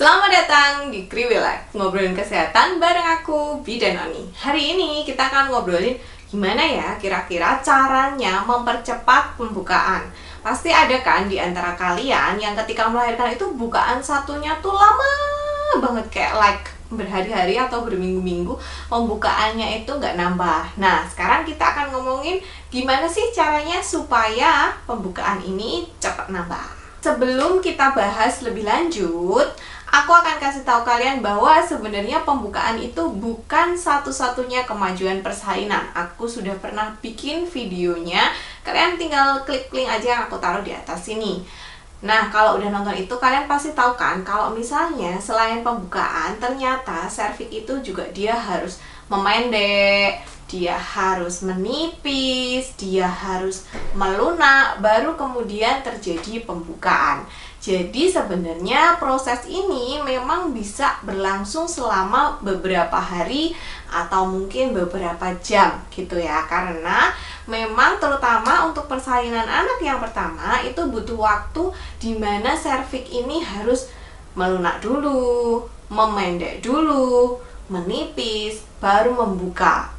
Selamat datang di Kriwilek, ngobrolin kesehatan bareng aku, Bidan Oni. Hari ini kita akan ngobrolin gimana ya kira-kira caranya mempercepat pembukaan. Pasti ada kan di antara kalian yang ketika melahirkan itu bukaan satunya tuh lama banget, kayak berhari-hari atau berminggu-minggu pembukaannya itu nggak nambah. Nah, sekarang kita akan ngomongin gimana sih caranya supaya pembukaan ini cepat nambah. Sebelum kita bahas lebih lanjut, aku akan kasih tahu kalian bahwa sebenarnya pembukaan itu bukan satu-satunya kemajuan persalinan. Aku sudah pernah bikin videonya, kalian tinggal klik link aja yang aku taruh di atas sini. Nah, kalau udah nonton itu kalian pasti tahu kan kalau misalnya selain pembukaan ternyata serviks itu juga dia harus memendek, dia harus menipis, dia harus melunak, baru kemudian terjadi pembukaan. Jadi sebenarnya proses ini memang bisa berlangsung selama beberapa hari atau mungkin beberapa jam gitu ya. Karena memang terutama untuk persalinan anak yang pertama itu butuh waktu di mana serviks ini harus melunak dulu, memendek dulu, menipis, baru membuka.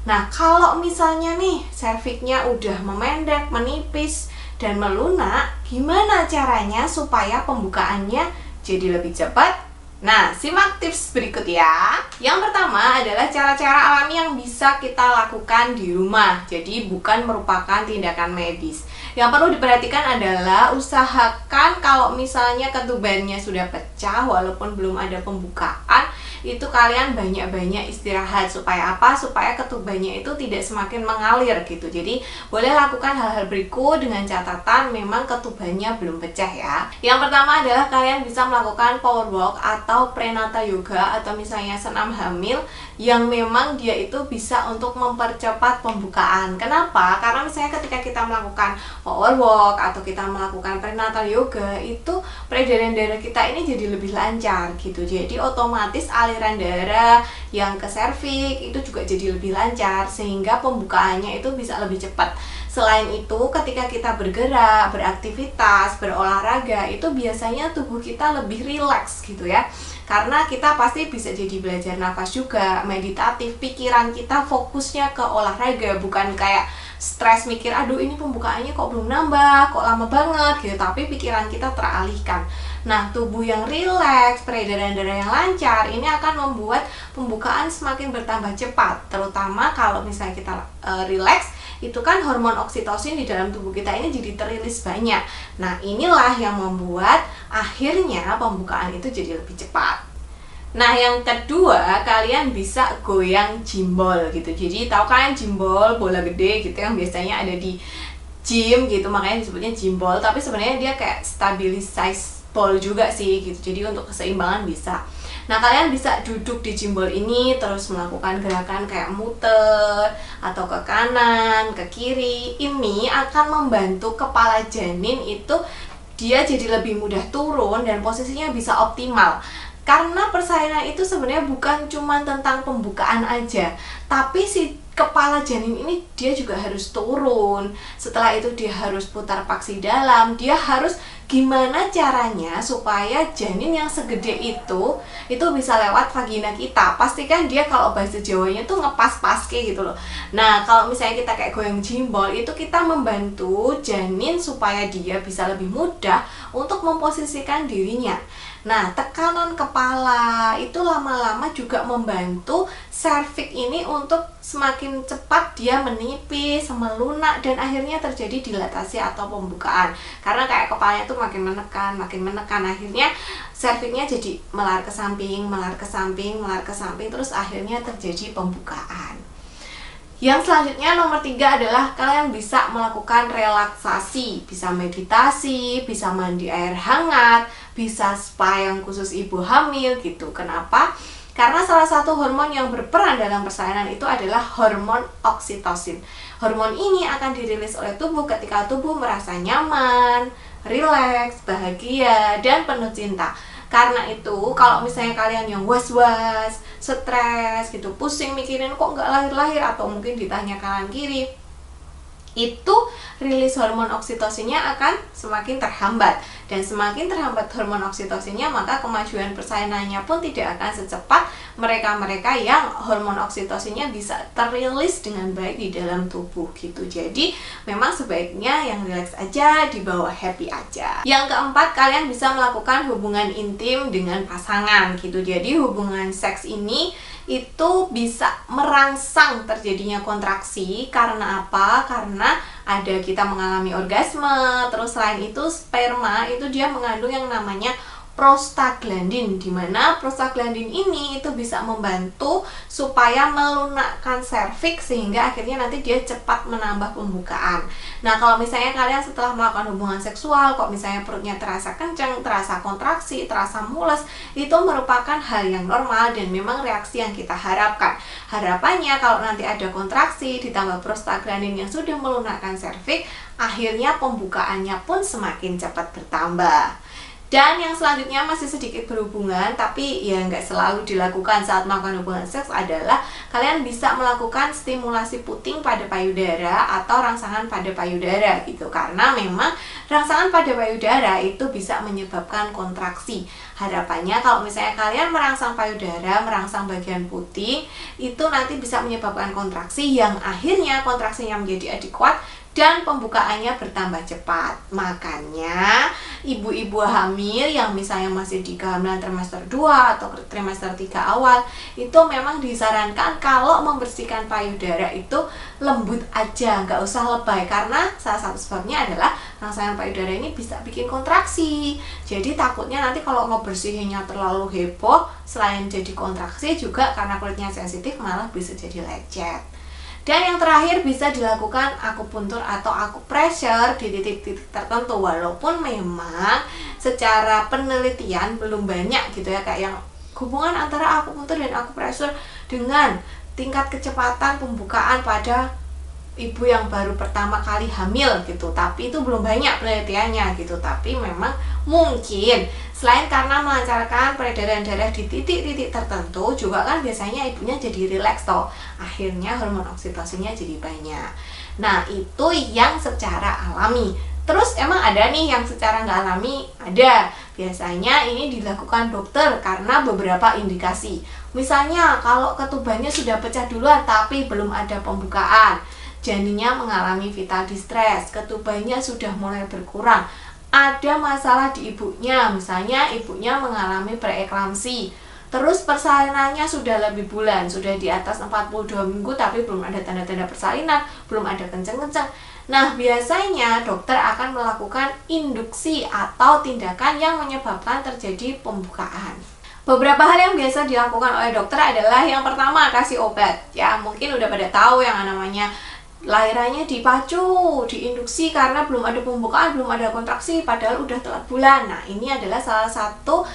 Nah, kalau misalnya nih serviksnya udah memendek, menipis, dan melunak, gimana caranya supaya pembukaannya jadi lebih cepat? Nah, simak tips berikut ya. Yang pertama adalah cara-cara alami yang bisa kita lakukan di rumah. Jadi bukan merupakan tindakan medis. Yang perlu diperhatikan adalah usahakan kalau misalnya ketubannya sudah pecah walaupun belum ada pembukaan, itu kalian banyak-banyak istirahat. Supaya apa? Supaya ketubannya itu tidak semakin mengalir gitu. Jadi boleh lakukan hal-hal berikut dengan catatan memang ketubannya belum pecah ya. Yang pertama adalah kalian bisa melakukan power walk atau prenatal yoga atau misalnya senam hamil yang memang dia itu bisa untuk mempercepat pembukaan. Kenapa? Karena misalnya ketika kita melakukan power walk atau kita melakukan prenatal yoga, itu peredaran darah kita ini jadi lebih lancar gitu. Jadi otomatis aliran darah yang ke serviks itu juga jadi lebih lancar sehingga pembukaannya itu bisa lebih cepat. Selain itu, ketika kita bergerak, beraktivitas, berolahraga, itu biasanya tubuh kita lebih rileks gitu ya. Karena kita pasti bisa jadi belajar nafas juga, meditatif, pikiran kita fokusnya ke olahraga, bukan kayak stres mikir, aduh ini pembukaannya kok belum nambah, kok lama banget gitu, tapi pikiran kita teralihkan. Nah, tubuh yang rileks, peredaran darah yang lancar, ini akan membuat pembukaan semakin bertambah cepat. Terutama kalau misalnya kita rileks, itu kan hormon oksitosin di dalam tubuh kita ini jadi terilis banyak. Nah, inilah yang membuat akhirnya pembukaan itu jadi lebih cepat. Nah, yang kedua, kalian bisa goyang jimbol gitu. Jadi tahu kan jimbol, bola gede gitu yang biasanya ada di gym gitu, makanya disebutnya jimbol. Tapi sebenarnya dia kayak stabilize ball juga sih gitu. Jadi untuk keseimbangan bisa. Nah, kalian bisa duduk di jimbol ini terus melakukan gerakan kayak muter atau ke kanan, ke kiri. Ini akan membantu kepala janin itu dia jadi lebih mudah turun dan posisinya bisa optimal. Karena persalinan itu sebenarnya bukan cuma tentang pembukaan aja, tapi si kepala janin ini dia juga harus turun. Setelah itu dia harus putar paksi dalam, dia harus gimana caranya supaya janin yang segede itu bisa lewat vagina kita. Pastikan dia kalau bahasa Jawanya tuh ngepas-paske gitu loh. Nah, kalau misalnya kita kayak goyang jimbol, itu kita membantu janin supaya dia bisa lebih mudah untuk memposisikan dirinya. Nah, tekanan kepala itu lama-lama juga membantu serviks ini untuk semakin cepat dia menipis, melunak, dan akhirnya terjadi dilatasi atau pembukaan. Karena kayak kepalanya tuh makin menekan, akhirnya serviksnya jadi melar ke samping, terus akhirnya terjadi pembukaan. Yang selanjutnya nomor 3 adalah kalian bisa melakukan relaksasi, bisa meditasi, bisa mandi air hangat, bisa spa yang khusus ibu hamil gitu. Kenapa? Karena salah satu hormon yang berperan dalam persalinan itu adalah hormon oksitosin. Hormon ini akan dirilis oleh tubuh ketika tubuh merasa nyaman, rileks, bahagia, dan penuh cinta. Karena itu, kalau misalnya kalian yang was-was, stres gitu, pusing mikirin kok nggak lahir-lahir, atau mungkin ditanya kanan kiri, itu rilis hormon oksitosinnya akan semakin terhambat, dan semakin terhambat hormon oksitosinnya maka kemajuan persalinannya pun tidak akan secepat mereka-mereka yang hormon oksitosinnya bisa terilis dengan baik di dalam tubuh gitu. Jadi memang sebaiknya yang relax aja, dibawa happy aja. Yang keempat, kalian bisa melakukan hubungan intim dengan pasangan gitu. Jadi hubungan seks ini itu bisa merangsang terjadinya kontraksi. Karena apa? Karena ada kita mengalami orgasme. Terus selain itu sperma itu dia mengandung yang namanya prostaglandin, dimana prostaglandin ini itu bisa membantu supaya melunakkan serviks sehingga akhirnya nanti dia cepat menambah pembukaan. Nah, kalau misalnya kalian setelah melakukan hubungan seksual kok misalnya perutnya terasa kencang, terasa kontraksi, terasa mules, itu merupakan hal yang normal dan memang reaksi yang kita harapkan. Harapannya kalau nanti ada kontraksi ditambah prostaglandin yang sudah melunakkan serviks, akhirnya pembukaannya pun semakin cepat bertambah. Dan yang selanjutnya masih sedikit berhubungan, tapi ya nggak selalu dilakukan saat melakukan hubungan seks, adalah kalian bisa melakukan stimulasi puting pada payudara atau rangsangan pada payudara gitu. Karena memang rangsangan pada payudara itu bisa menyebabkan kontraksi. Harapannya kalau misalnya kalian merangsang payudara, merangsang bagian puting, itu nanti bisa menyebabkan kontraksi yang akhirnya kontraksinya menjadi adekuat dan pembukaannya bertambah cepat. Makanya ibu-ibu hamil yang misalnya masih di kehamilan trimester 2 atau trimester 3 awal, itu memang disarankan kalau membersihkan payudara itu lembut aja, nggak usah lebay. Karena salah satu sebabnya adalah rangsangan payudara ini bisa bikin kontraksi. Jadi takutnya nanti kalau ngebersihinnya terlalu heboh, selain jadi kontraksi juga karena kulitnya sensitif malah bisa jadi lecet. Dan yang terakhir bisa dilakukan akupuntur atau akupressure di titik-titik tertentu, walaupun memang secara penelitian belum banyak gitu ya, kayak yang hubungan antara akupuntur dan akupressure dengan tingkat kecepatan pembukaan pada ibu yang baru pertama kali hamil gitu. Tapi itu belum banyak penelitiannya gitu. Tapi memang mungkin selain karena melancarkan peredaran darah di titik-titik tertentu, juga kan biasanya ibunya jadi rileks toh. Akhirnya hormon oksitosinnya jadi banyak. Nah, itu yang secara alami. Terus emang ada nih yang secara nggak alami? Ada. Biasanya ini dilakukan dokter karena beberapa indikasi. Misalnya kalau ketubannya sudah pecah duluan tapi belum ada pembukaan, janinnya mengalami vital distress, ketubannya sudah mulai berkurang, ada masalah di ibunya, misalnya ibunya mengalami preeklamsi, terus persalinannya sudah lebih bulan, sudah di atas 42 minggu tapi belum ada tanda-tanda persalinan, belum ada kenceng-kenceng. Nah, biasanya dokter akan melakukan induksi atau tindakan yang menyebabkan terjadi pembukaan. Beberapa hal yang biasa dilakukan oleh dokter adalah yang pertama, kasih obat. Ya, mungkin udah pada tahu yang namanya lahirannya dipacu, diinduksi karena belum ada pembukaan, belum ada kontraksi, padahal udah telat bulan. Nah, ini adalah salah satu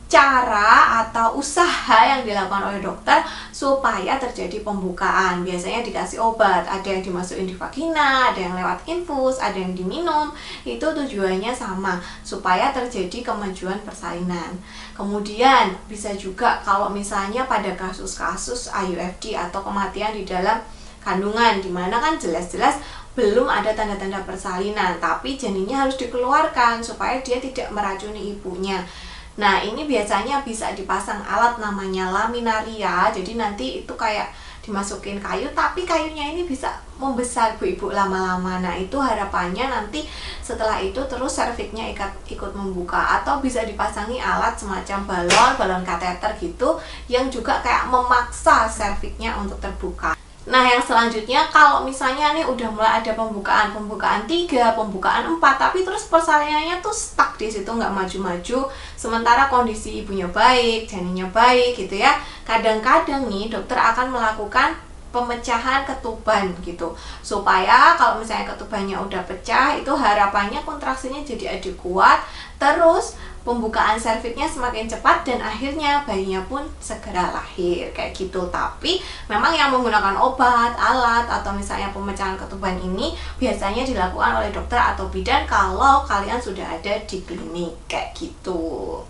cara atau usaha yang dilakukan oleh dokter supaya terjadi pembukaan. Biasanya dikasih obat, ada yang dimasukin di vagina, ada yang lewat infus, ada yang diminum. Itu tujuannya sama, supaya terjadi kemajuan persalinan. Kemudian bisa juga kalau misalnya pada kasus-kasus IUFD atau kematian di dalam kandungan, dimana kan jelas-jelas belum ada tanda-tanda persalinan, tapi janinnya harus dikeluarkan supaya dia tidak meracuni ibunya. Nah, ini biasanya bisa dipasang alat namanya laminaria. Jadi nanti itu kayak dimasukin kayu, tapi kayunya ini bisa membesar bu-ibu lama-lama. Nah, itu harapannya nanti setelah itu terus serviksnya ikut membuka. Atau bisa dipasangi alat semacam balon kateter gitu, yang juga kayak memaksa serviksnya untuk terbuka. Nah, yang selanjutnya kalau misalnya nih udah mulai ada pembukaan 3, pembukaan 4, tapi terus persalinannya tuh stuck di situ, nggak maju-maju, sementara kondisi ibunya baik, janinnya baik gitu ya. Kadang-kadang nih dokter akan melakukan pemecahan ketuban gitu, supaya kalau misalnya ketubannya udah pecah, itu harapannya kontraksinya jadi kuat, terus pembukaan serviksnya semakin cepat dan akhirnya bayinya pun segera lahir kayak gitu. Tapi memang yang menggunakan obat, alat, atau misalnya pemecahan ketuban ini biasanya dilakukan oleh dokter atau bidan kalau kalian sudah ada di klinik kayak gitu.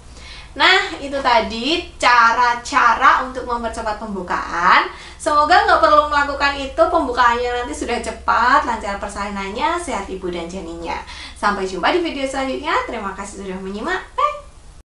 Nah, itu tadi cara-cara untuk mempercepat pembukaan. Semoga nggak perlu melakukan itu, pembukaannya nanti sudah cepat, lancar persalinannya, sehat ibu dan janinnya. Sampai jumpa di video selanjutnya. Terima kasih sudah menyimak.